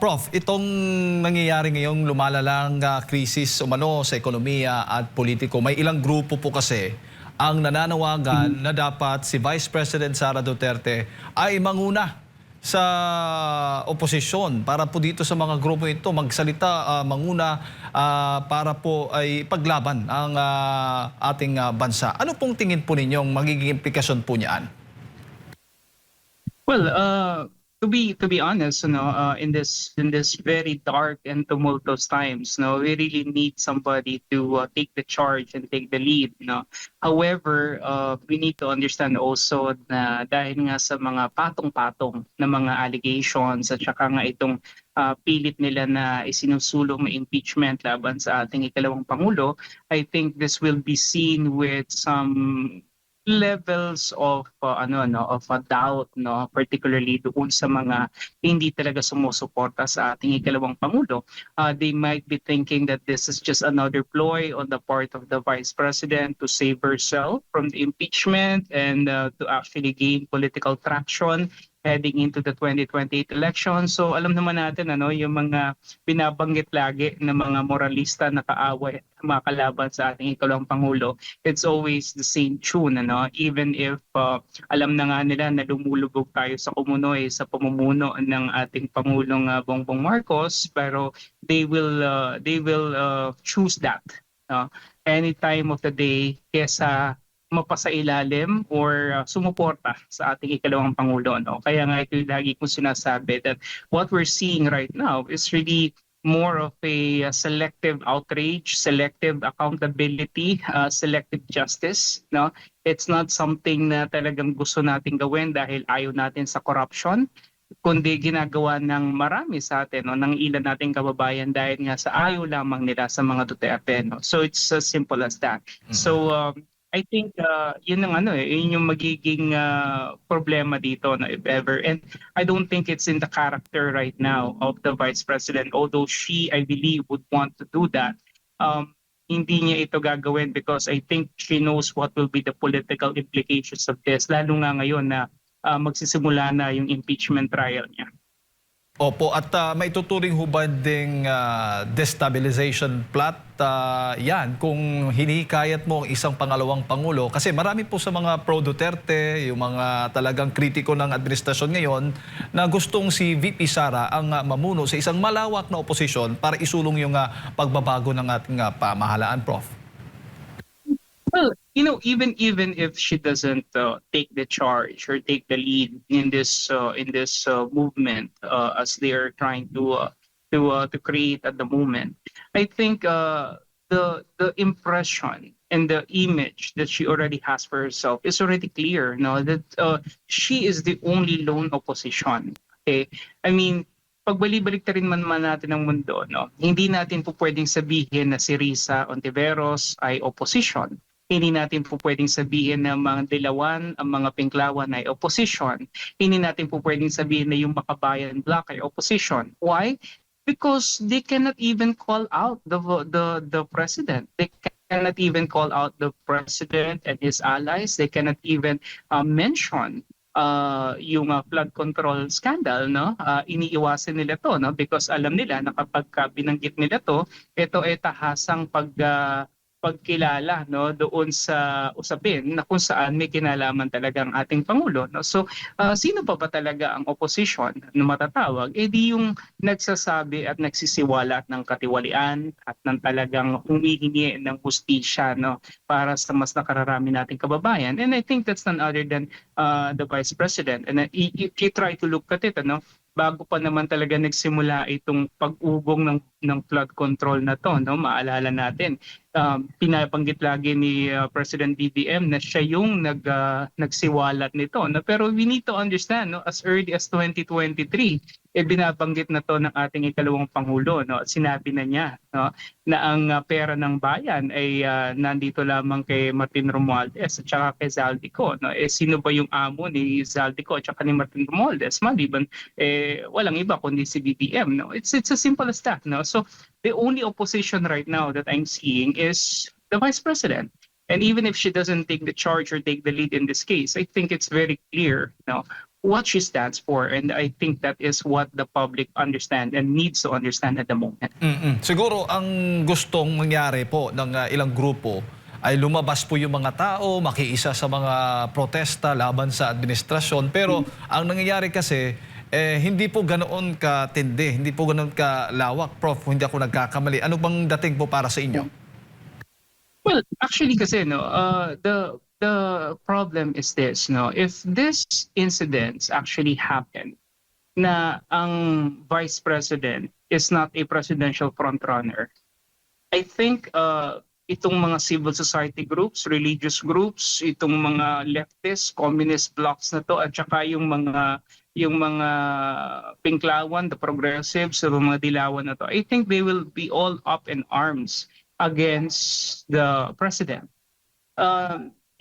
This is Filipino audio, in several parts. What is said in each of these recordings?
Prof, itong nangyayari ngayong lumalalang krisis umano sa ekonomiya at politiko, may ilang grupo po kasi ang nananawagan na dapat si Vice President Sara Duterte ay manguna sa oposisyon para po dito sa mga grupo ito magsalita, manguna para po ay paglaban ang ating bansa. Ano pong tingin po ninyong magiging implikasyon po niyan? Well, to be honest, in this very dark and tumultuous times, we really need somebody to take the charge and take the lead. However, we need to understand also na dahil nga sa mga patong-patong na mga allegations at saka nga itong pilit nila na isinusulong na impeachment laban sa ating ikalawang pangulo, I think this will be seen with some levels of doubt, particularly doon sa mga hindi talaga sumusuporta sa ating ikalawang pangulo. They might be thinking that this is just another ploy on the part of the vice president to save herself from the impeachment and to actually gain political traction heading into the 2028 election. So alam naman natin yung mga binabanggit lagi ng mga moralista na kaaway mga kalaban sa ating ikalawang pangulo, it's always the same tune, even if alam na nga nila na lumulubog tayo sa kumunoy sa pamumuno ng ating Pangulong Bongbong Marcos, pero they will choose that any time of the day kesa mapasailalim or sumuporta sa ating ikalawang pangulo. Kaya nga ito lagi kong sinasabi that what we're seeing right now is really more of a selective outrage, selective accountability, selective justice. It's not something na talagang gusto nating gawin dahil ayaw natin sa corruption, kundi ginagawa ng marami sa atin, ng ilan nating kababayan dahil nga sa ayaw lamang nila sa mga Duterte. So it's as simple as that. So I think yun yung magiging problema dito if ever. And I don't think it's in the character right now of the Vice President, although she, I believe, would want to do that. Hindi niya ito gagawin because I think she knows what will be the political implications of this, lalo nga ngayon na magsisimula na yung impeachment trial niya. Opo, at may tuturing hubad ding destabilization plot yan kung hinihikayat mo ang isang pangalawang pangulo. Kasi marami po sa mga pro-Duterte, yung mga talagang kritiko ng administrasyon ngayon na gustong si VP Sara ang mamuno sa isang malawak na oposisyon para isulong yung pagbabago ng ating pamahalaan, Prof. Well, even if she doesn't take the charge or take the lead in this movement as they are trying to create at the moment, I think the impression and the image that she already has for herself is already clear. That she is the only lone opposition. Okay, I mean, pagbalik-balik rin man natin ng mundo, hindi natin po pwedeng sabihin na si Risa Ontiveros ay opposition. Hindi natin po pwedeng sabihin na mga Dilawan, ang mga Pinklawan ay opposition. Hindi natin po pwedeng sabihin na yung Makabayan Bloc ay opposition. Why? Because they cannot even call out the president. They cannot even call out the president and his allies. They cannot even mention yung flood control scandal, iniiwasan nila to, because alam nila na kapag binanggit nila to, ito ay tahasang pagkilala doon sa usapin na kung saan may kinalaman talaga ang ating Pangulo. So sino pa ba talaga ang opposition na matatawag? Di yung nagsasabi at nagsisiwalat ng katiwalian at ng talagang humihingi ng hustisya para sa mas nakararami nating kababayan. And I think that's none other than the Vice President. And if you try to look at it, bago pa naman talaga nagsimula itong pag-ugong ng flood control na to, maalala natin, pinabanggit lagi ni President BBM na siya yung nagsiwalat nito. Pero we need to understand, as early as 2023, binabanggit na to ng ating ikalawang Pangulo. At sinabi na niya na ang pera ng bayan ay nandito lamang kay Martin Romualdez at saka kay Zaldico. Sino ba yung amo ni Zaldico at saka ni Martin Romualdez? Maliban, walang iba kundi si BBM. It's as simple as that. So the only opposition right now that I'm seeing is the Vice President. And even if she doesn't take the charge or take the lead in this case, I think it's very clear what she stands for. And I think that is what the public understand and needs to understand at the moment. Siguro ang gustong mangyari po ng ilang grupo ay lumabas po yung mga tao, makiisa sa mga protesta laban sa administrasyon. Pero ang nangyayari kasi, hindi po ganoon katindi, hindi po ganoon kalawak. Prof, kung hindi ako nagkakamali. Ano bang dating po para sa inyo? Well, actually kasi no, the problem is this, no, if this incidents actually happen na ang vice president is not a presidential frontrunner, I think itong mga civil society groups, religious groups, itong mga leftist, communist blocs na to, at saka yung mga pinklawan, the progressives, yung mga dilawan na to, I think they will be all up in arms against the president.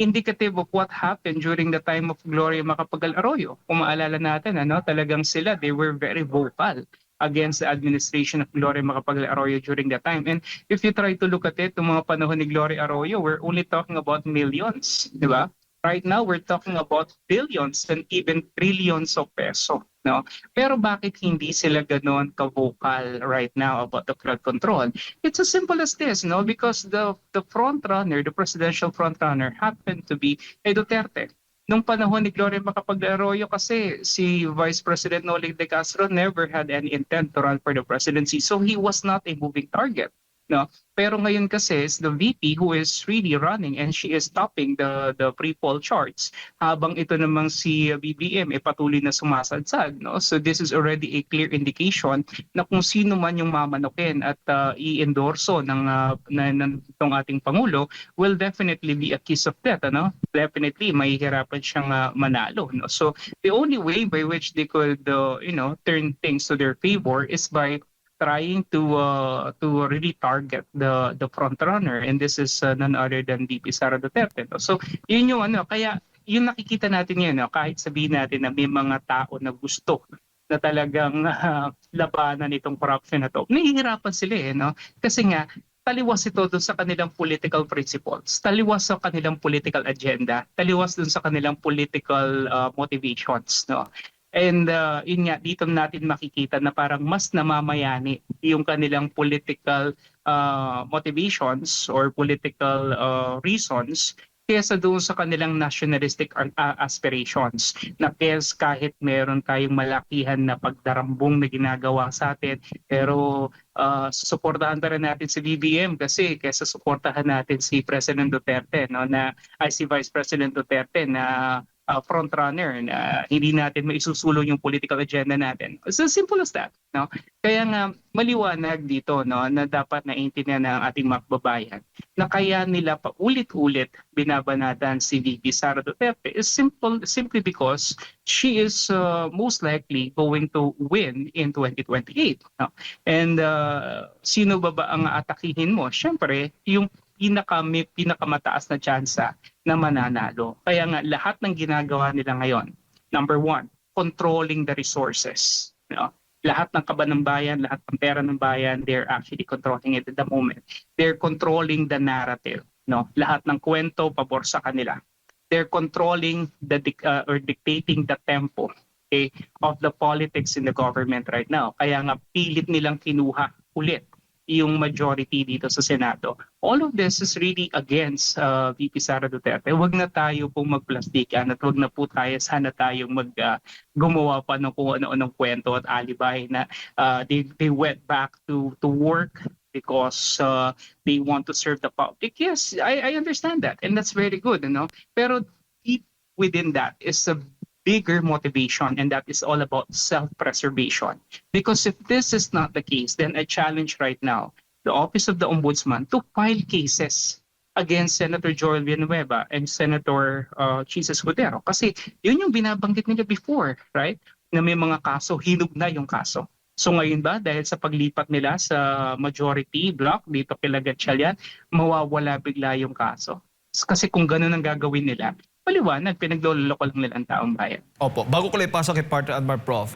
Indicative of what happened during the time of Gloria Macapagal Arroyo. Kung maalala natin, talagang sila, they were very vocal against the administration of Gloria Macapagal Arroyo during that time. And if you try to look at it, yung mga panahon ni Gloria Arroyo, we're only talking about millions, di ba? Right now, we're talking about billions and even trillions of peso. No? Pero bakit hindi sila ganon ka-vocal right now about the flood control? It's as simple as this, no? Because the front runner, the presidential front runner, happened to be Duterte. Nung panahon ni Gloria Macapagal Arroyo kasi si Vice President Noling de Castro never had any intent to run for the presidency, so he was not a moving target. No? Pero ngayon kasi is the VP who is really running and she is topping the pre-poll charts habang ito namang si BBM patuloy na sumasadsad, no? So this is already a clear indication na kung sino man yung mamanokin at i-endorso ng ating pangulo will definitely be a kiss of death, ano? Definitely mahihirapan siyang manalo, no? So the only way by which they could turn things to their favor is by trying to really target the front runner, and this is none other than VP Sara Duterte. No? So yun yung kaya yung nakikita natin ngayon, kahit sabihin natin na may mga tao na gusto na talagang labanan itong corruption na to, nahihirapan sila no? Kasi nga taliwas ito doon sa kanilang political principles, taliwas sa kanilang political agenda, taliwas doon sa kanilang political motivations, no? And yun nga, dito natin makikita na parang mas namamayani yung kanilang political motivations or political reasons kesa doon sa kanilang nationalistic aspirations. Na kahit meron tayong malakihan na pagdarambong na ginagawa sa atin, pero suportahan pa rin natin si BBM kasi kesa suportahan natin si President Duterte, no, si Vice President Duterte na front runner na hindi natin maisusulong yung political agenda natin. It's as simple as that, no? Kaya nga maliwanag dito, no, na dapat naiintindihan ng ating mga kababayan na kaya nila paulit-ulit binabanatan si VP Sara Duterte is simply because she is most likely going to win in 2028, no? And sino ba ang atakihin mo? Siyempre, yung pinakamataas na tsansa na mananalo. Kaya nga lahat ng ginagawa nila ngayon, number one, controlling the resources. No? Lahat ng kaba ng bayan, lahat ng pera ng bayan, they're actually controlling it at the moment. They're controlling the narrative. No? Lahat ng kwento pabor sa kanila. They're controlling or dictating the tempo, okay, of the politics in the government right now. Kaya nga pilit nilang kinuha ulit yung majority dito sa Senado. All of this is really against VP Sara Duterte. Huwag na tayo pong magplastikan at huwag na po sana tayong gumawa pa ng kung ano-anong kwento at alibay na they went back to work because they want to serve the public. Yes, I understand that and that's very good. Pero deep within that is a bigger motivation, and that is all about self-preservation. Because if this is not the case, then I challenge right now the Office of the Ombudsman to file cases against Senator Joel Villanueva and Senator Jesus Cordero. Kasi yun yung binabanggit nila before, right? Na may mga kaso, hinug na yung kaso. So ngayon ba, dahil sa paglipat nila sa majority block dito kay Gatchalian, mawawala bigla yung kaso? Kasi kung ganun ang gagawin nila, paliwanag, pinagloloko lang nila ang taong bayan. Opo. Bago ko lang ipasok kay Partner Admiral Prof,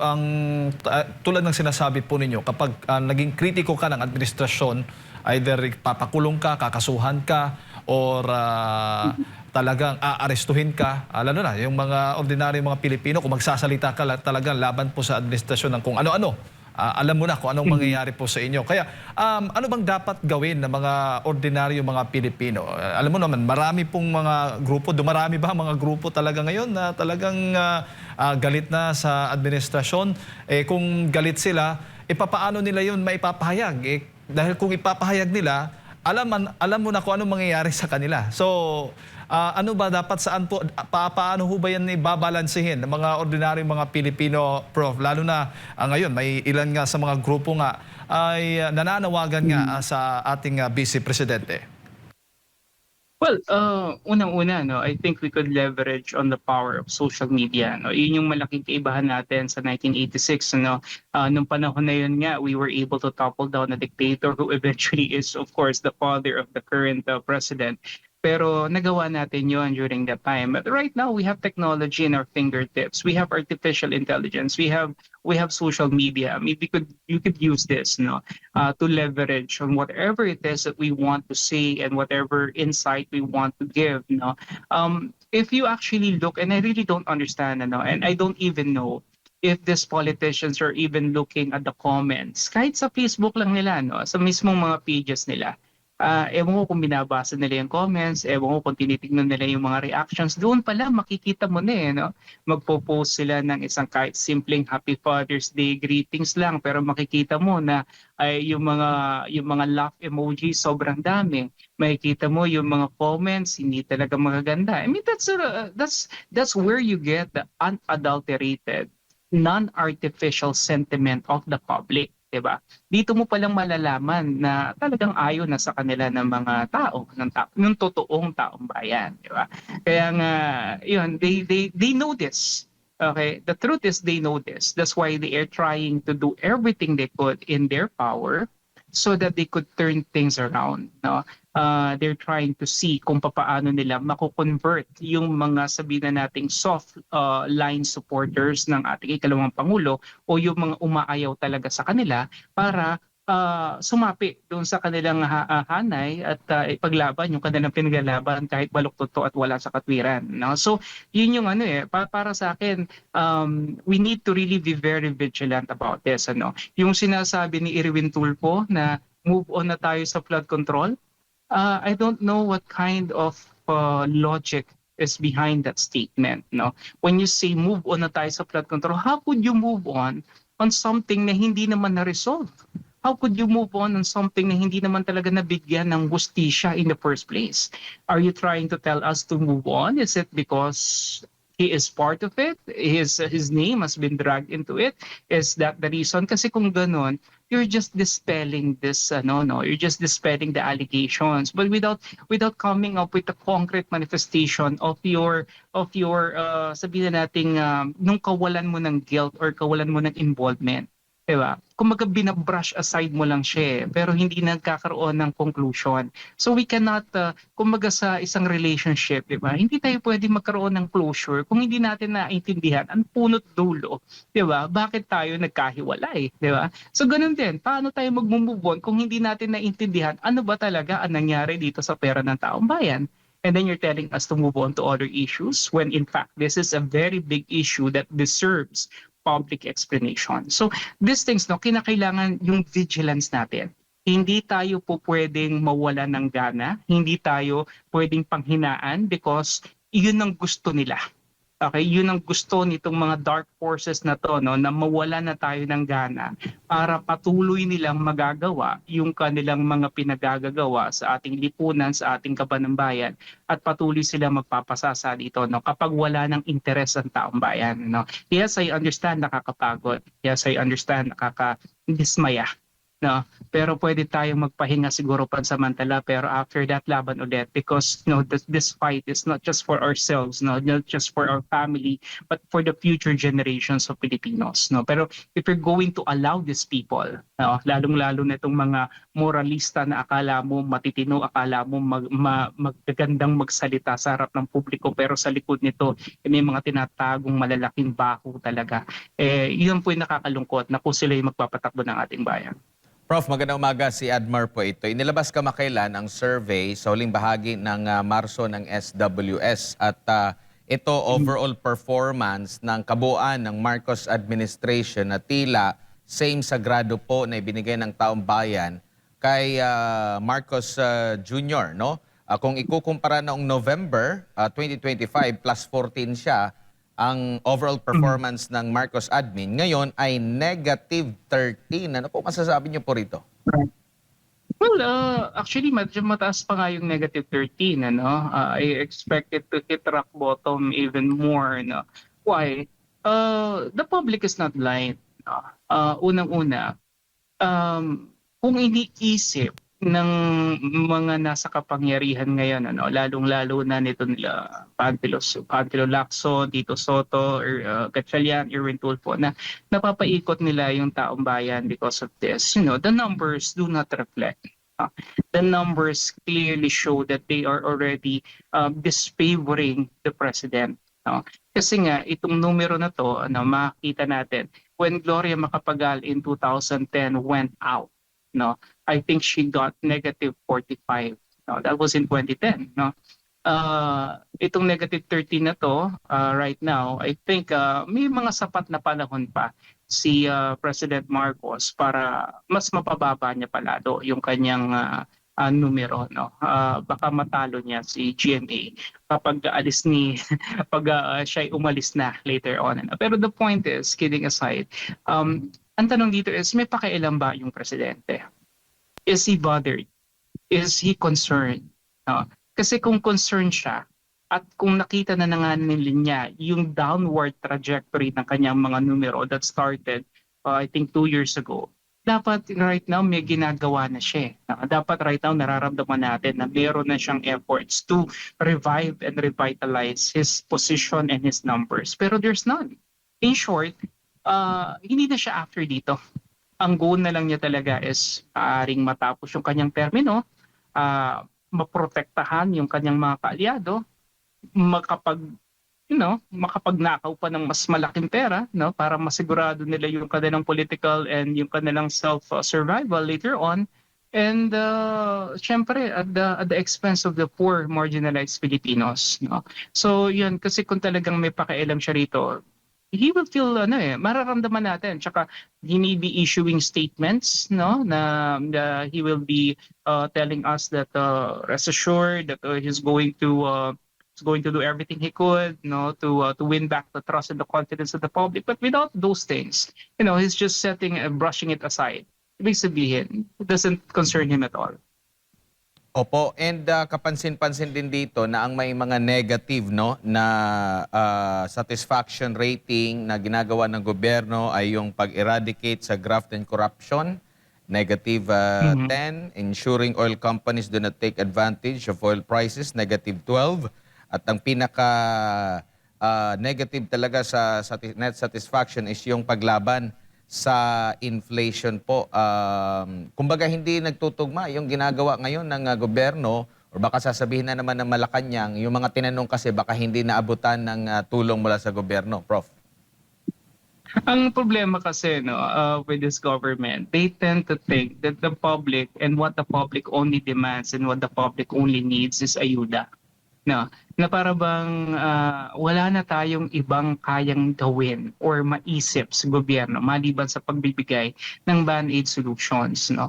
tulad ng sinasabi po ninyo, kapag naging kritiko ka ng administrasyon, either papakulong ka, kakasuhan ka, or talagang aarestuhin ka, lalo na yung mga ordinaryong mga Pilipino, kung magsasalita ka talagang laban po sa administrasyon ng kung ano-ano. Alam mo na kung anong mangyayari po sa inyo. Kaya ano bang dapat gawin ng mga ordinaryo mga Pilipino? Alam mo naman, marami pong mga grupo, dumarami ba mga grupo talaga ngayon na talagang galit na sa administrasyon? Kung galit sila, papaano nila yun maipapahayag? Dahil kung ipapahayag nila, alam mo na kung anong mangyayari sa kanila. So, ano ba dapat saan po, paano ho ba yan ibabalansehin ng mga ordinaryong mga Pilipino, Prof? Lalo na ngayon, may ilan nga sa mga grupo nga ay nananawagan nga sa ating Vice Presidente. Well, unang-una, no, I think we could leverage on the power of social media. No? Yun yung malaking kaibahan natin sa 1986. No? Nung panahon na yun nga, we were able to topple down a dictator who eventually is, of course, the father of the current president. Pero nagawa natin yun during that time. But right now, we have technology in our fingertips. We have artificial intelligence. We have social media. I mean, you could use this, no, to leverage on whatever it is that we want to say and whatever insight we want to give. No, if you actually look, and I really don't understand, no, and I don't even know if these politicians are even looking at the comments, kahit sa Facebook lang nila, no, sa mismong mga pages nila. Ewan ko kung binabasa nila yung comments, ewan ko kung tinitignan nila yung mga reactions. Doon pala makikita mo na no? Magpo-post sila ng isang kahit simpleng Happy Father's Day greetings lang, pero makikita mo na yung mga laugh emojis sobrang dami. Makikita mo yung mga comments hindi talaga magaganda. I mean, that's where you get the unadulterated, non-artificial sentiment of the public. Diba? Dito mo palang malalaman na talagang ayaw na sa kanila ng mga tao, ng totoong taong bayan, diba? Kaya nga, yun, they know this. Okay? The truth is they know this. That's why they are trying to do everything they could in their power so that they could turn things around, no? They're trying to see kung paano nila mako-convert yung mga sabihin na nating soft line supporters ng ating ikalawang pangulo o yung mga umaayaw talaga sa kanila para sumapi doon sa kanilang hanay at ipaglaban yung kanilang pinaglalaban kahit baluktot to at wala sa katwiran, no? So yun yung para sa akin, we need to really be very vigilant about this, ano. Yung sinasabi ni Irwin Tulfo na move on na tayo sa flood control, I don't know what kind of logic is behind that statement, no? When you say move on na tayo sa flood control, how could you move on something na hindi naman na-resolve? How could you move on something na hindi naman talaga nabigyan ng hustisya in the first place? Are you trying to tell us to move on? Is it because he is part of it? His name has been dragged into it? Is that the reason? Kasi kung ganun, you're just dispelling this, you're just dispelling the allegations, but without coming up with a concrete manifestation of your sabihin nating nung kawalan mo ng guilt or kawalan mo ng involvement. Diba? Kumbaga binabrush aside mo lang siya pero hindi nagkakaroon ng conclusion. So we cannot, kumbaga sa isang relationship, diba? Hindi tayo pwede magkaroon ng closure kung hindi natin naintindihan ang punot dulo. Diba? Bakit tayo nagkahiwalay? Diba? So ganun din, paano tayo mag-move on kung hindi natin naintindihan ano ba talaga ang nangyari dito sa pera ng taong bayan? And then you're telling us to move on to other issues when in fact this is a very big issue that deserves public explanation. So these things, no, kinakailangan yung vigilance natin. Hindi tayo po pwedeng mawala ng gana, hindi tayo pwedeng panghinaan because yun ang gusto nila. Okay, yun ang gusto nitong mga dark forces na to, no, na mawala na tayo ng gana para patuloy nilang magagawa yung kanilang mga pinagagagawa sa ating lipunan, sa ating kabanambayan at patuloy silang magpapasasa dito, no, kapag wala ng interes ang taong bayan, no. Yes, I understand nakakapagod. Yes, I understand nakakadismaya. No, pero pwede tayong magpahinga siguro pansamantala pero after that laban ulit because this fight is not just for ourselves, no, not just for our family but for the future generations of Filipinos, no. Pero if you're going to allow these people, no, lalong-lalo na itong mga moralista na akala mo matitino, akala mo magagandang magsalita sa harap ng publiko pero sa likod nito may mga tinatagong malalaking baho talaga, yun po yung nakakalungkot na kung sila yung magpapatakbo ng ating bayan. Prof, magandang umaga. Si Admar po ito. Inilabas kamakailan ang survey sa huling bahagi ng Marso ng SWS at ito overall performance ng kabuuan ng Marcos administration na tila same sagrado po na ibinigay ng taong bayan kay Marcos Jr. No? Kung ikukumpara noong November 2025 plus 14 siya, ang overall performance ng Marcos admin ngayon ay negative 13. Ano po masasabi niyo po rito? Well, actually, medyo mataas pa nga yung negative 13, ano? I expect it to hit rock bottom even more, no? Why? The public is not blind. No? Unang-una, kung iniisip ng mga nasa kapangyarihan ngayon, ano, lalong-lalo na nito nila Pantelo Lacson, Tito Soto, or Gatchalian, Erwin Tulfo, na napapaikot nila yung taong bayan because of this. The numbers do not reflect. The numbers clearly show that they are already disfavoring the president. No? Kasi nga, itong numero na to, makikita natin, when Gloria Macapagal in 2010 went out, no, I think she got negative 45. No, that was in 2010. No, itong negative 13 na to right now, I think may mga sapat na panahon pa si President Marcos para mas mapababa niya palalo yung kanyang numero. No, baka matalo niya si GMA kapag alis ni pag siya umalis na later on. Pero the point is, kidding aside, ang tanong dito is, may pakialam ba yung presidente? Is he bothered? Is he concerned? No? Kasi kung concerned siya, at kung nakita na nga niya yung downward trajectory ng kanyang mga numero that started, I think 2 years ago, dapat right now may ginagawa na siya. Dapat right now nararamdaman natin na meron na siyang efforts to revive and revitalize his position and his numbers. Pero there's none. In short, hindi na siya after dito. Ang goal na lang niya talaga is aaring matapos yung kanyang termino, maprotektahan yung kanyang mga kaalyado, makapagnakaw pa ng mas malaking pera, no, para masigurado nila yung kanilang political and yung kanilang self-survival later on. And syempre at the expense of the poor marginalized Filipinos, no. So yun, kasi kung talagang may pakialam siya rito, he will feel mararamdaman natin, tsaka he may be issuing statements, no, na he will be telling us that rest assured that he's going to do everything he could, no, to win back the trust and the confidence of the public. But without those things, he's just brushing it aside. Ibig sabihin, it doesn't concern him at all. Opo, and kapansin-pansin din dito na ang may mga negative no na satisfaction rating na ginagawa ng gobyerno ay yung pag-eradicate sa graft and corruption, negative 10, ensuring oil companies do not take advantage of oil prices, negative 12, at ang pinaka negative talaga sa net satisfaction is yung paglaban sa inflation po. Kumbaga hindi nagtutugma yung ginagawa ngayon ng gobyerno, or baka sasabihin na naman ng Malacanang, yung mga tinanong kasi baka hindi naabutan ng tulong mula sa gobyerno, Prof. Ang problema kasi with this government, they tend to think that the public and what the public only demands and what the public only needs is ayuda. No, na para bang wala na tayong ibang kayang gawin or maisip sa gobyerno maliban sa pagbibigay ng band-aid solutions. No,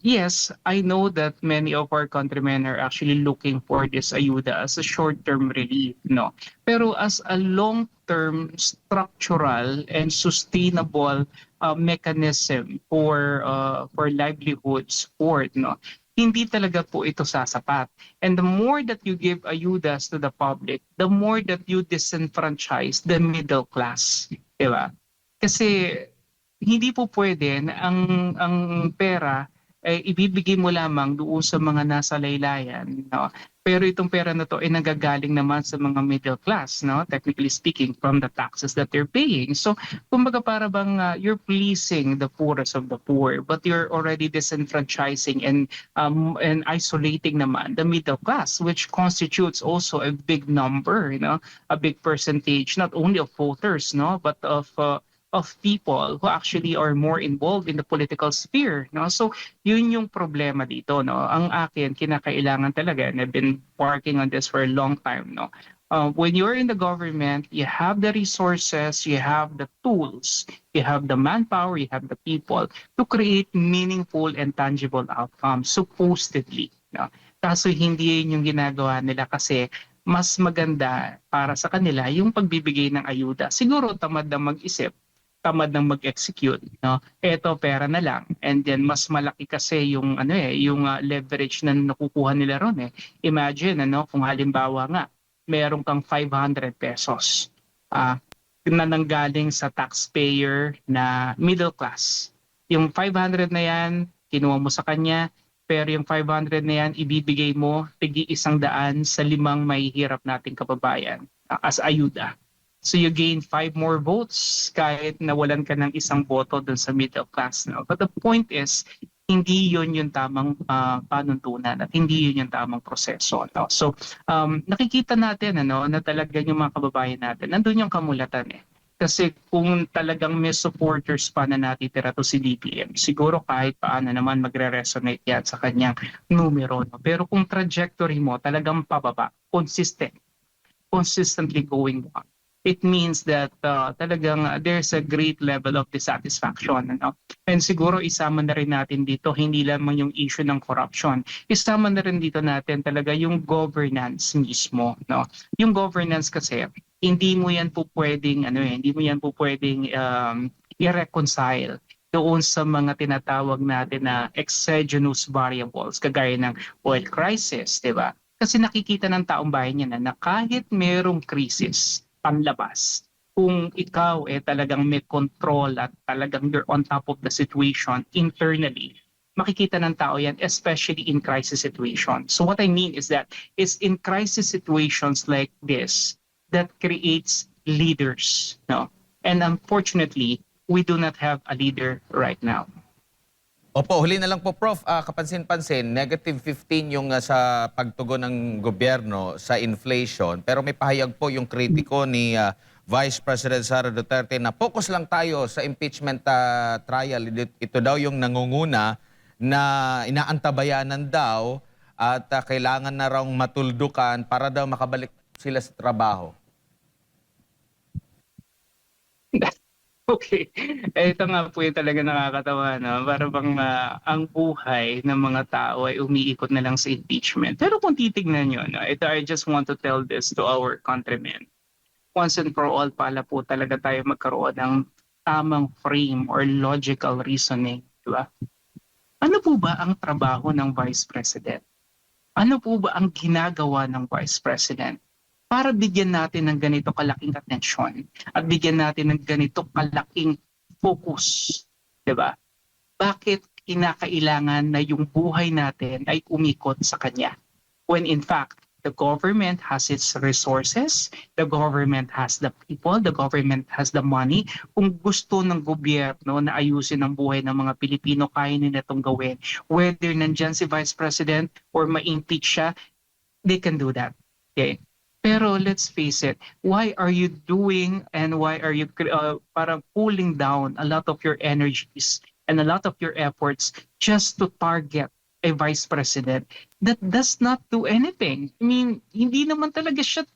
yes, I know that many of our countrymen are actually looking for this ayuda as a short-term relief. No, pero as a long-term structural and sustainable mechanism for livelihood support, no, hindi talaga po ito sasapat. And the more that you give ayudas to the public, the more that you disenfranchise the middle class. Diba? Kasi hindi po pwede na ang pera ay ibibigay mo lamang doon sa mga nasa laylayan. No? Pero itong pera na to ay nagagaling naman sa mga middle class, no? Technically speaking, from the taxes that they're paying. So, kumbaga para bang you're pleasing the poorest of the poor, but you're already disenfranchising and isolating naman the middle class, which constitutes also a big number, a big percentage, not only of voters, no, but of of people who actually are more involved in the political sphere, no? So yun yung problema dito, no? Ang akin kinakailangan talaga, and I've been working on this for a long time, no? When you're in the government, you have the resources, you have the tools, you have the manpower, you have the people to create meaningful and tangible outcomes, supposedly, no? Kaso hindi yun yung ginagawa nila kasi mas maganda para sa kanila yung pagbibigay ng ayuda. Siguro tamad na mag-isip, tamad ng mag-execute, no? Eto pera na lang. And then mas malaki kasi yung leverage na nakukuha nila ron eh. Imagine kung halimbawa nga meron kang 500 pesos na nanggaling sa taxpayer na middle class. Yung 500 na yan, kinuha mo sa kanya, pero yung 500 na yan, ibibigay mo tig-100 sa 5 mahihirap nating kababayan as ayuda. So you gain 5 more votes kahit nawalan ka ng isang boto dun sa middle class. No? But the point is, hindi yun yung tamang panuntunan at hindi yun yung tamang proseso. No? So nakikita natin na talaga yung mga kababayan natin, nandun yung kamulatan eh. Kasi kung talagang may supporters pa na natitira to si DPM, siguro kahit paano naman magre-resonate yan sa kanyang numero. No? Pero kung trajectory mo talagang pababa, consistently going up, it means that talagang there's a great level of dissatisfaction. And siguro isama na rin natin dito, hindi lamang yung issue ng corruption. Isama na rin dito natin talaga yung governance mismo. No? Yung governance kasi, hindi mo yan po pwedeng, i-reconcile doon sa mga tinatawag natin na exogenous variables, kagaya ng oil crisis, di ba? Kasi nakikita ng taong bayan yan na kahit merong krisis, panlabas, kung ikaw talagang may control at talagang you're on top of the situation internally, makikita ng tao yan, especially in crisis situations. So what I mean is that it's in crisis situations like this that creates leaders. No? And unfortunately, we do not have a leader right now. Opo, huli na lang po, Prof. Kapansin-pansin, -15 yung sa pagtugon ng gobyerno sa inflation. Pero may pahayag po yung kritiko ni Vice President Sara Duterte na focus lang tayo sa impeachment trial. Ito daw yung nangunguna na inaantabayanan daw at kailangan na raw matuldukan para daw makabalik sila sa trabaho. Okay. Ito nga po yung talaga nakakatawa. No? Para bang ang buhay ng mga tao ay umiikot na lang sa impeachment. Pero kung titignan nyo, ito, I just want to tell this to our countrymen. Once and for all, pala po talaga tayo magkaroon ng tamang frame or logical reasoning. Diba? Ano po ba ang trabaho ng Vice President? Ano po ba ang ginagawa ng Vice President para bigyan natin ng ganito kalaking atensyon at bigyan natin ng ganito kalaking focus? Diba? Bakit kinakailangan na yung buhay natin ay umikot sa kanya? When in fact, the government has its resources, the government has the people, the government has the money. Kung gusto ng gobyerno na ayusin ang buhay ng mga Pilipino, kaya nila itong gawin. Whether nandyan si Vice President or ma-impeach siya, they can do that. Okay? Pero let's face it, why are you doing and why are you parang pulling down a lot of your energies and a lot of your efforts just to target a vice president that does not do anything? I mean, hindi naman talaga siya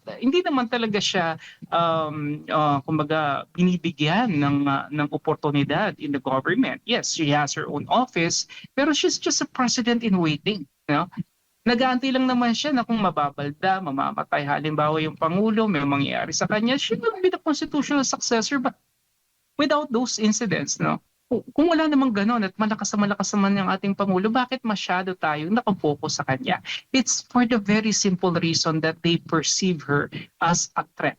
kumbaga binibigyan ng oportunidad in the government. Yes, she has her own office, pero she's just a president in waiting, you know? Nag-aantay lang naman siya na kung mababalda, mamamatay halimbawa yung Pangulo, may mangyayari sa kanya, she will be the constitutional successor. But without those incidents, no? Kung wala namang ganon at malakas naman yung ating Pangulo, bakit masyado tayo nakapokus sa kanya? It's for the very simple reason that they perceive her as a threat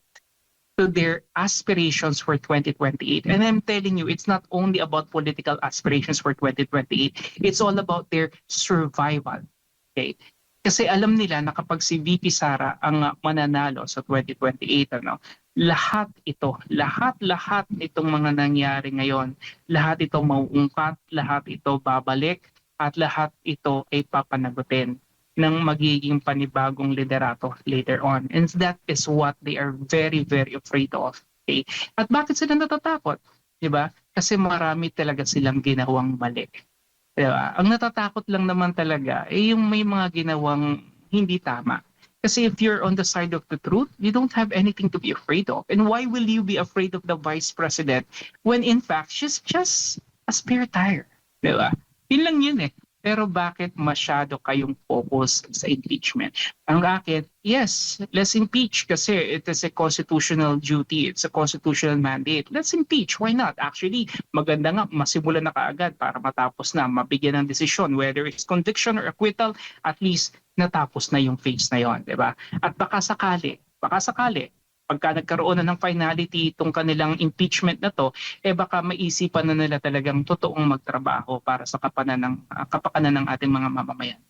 to their aspirations for 2028. And I'm telling you, it's not only about political aspirations for 2028, it's all about their survival. Okay? Kasi alam nila na kapag si VP Sara ang mananalo sa 2028, lahat itong mga nangyari ngayon, lahat ito mauungkat, lahat ito babalik, at lahat ito ay papanagutin ng magiging panibagong liderato later on. And that is what they are very, very afraid of. Okay? At bakit sila natatakot? 'di ba? Kasi marami talaga silang ginawang mali. 'Di ba? Ang natatakot lang naman talaga yung may mga ginawang hindi tama. Kasi if you're on the side of the truth, you don't have anything to be afraid of. And why will you be afraid of the vice president when in fact she's just a spare tire? 'Di ba? Yun lang yun eh. Pero bakit masyado kayong focus sa impeachment? Ang akin, yes, let's impeach kasi it is a constitutional duty. It's a constitutional mandate. Let's impeach. Why not? Actually, maganda nga masimulan na kaagad para matapos na, mabigyan ng desisyon whether it's conviction or acquittal, at least natapos na yung phase na yon, 'di ba? At baka sakali pagka nagkaroon na ng finality itong kanilang impeachment na to, baka maisipan na nila talagang totoong magtrabaho para sa kapakanan ng ating mga mamamayan.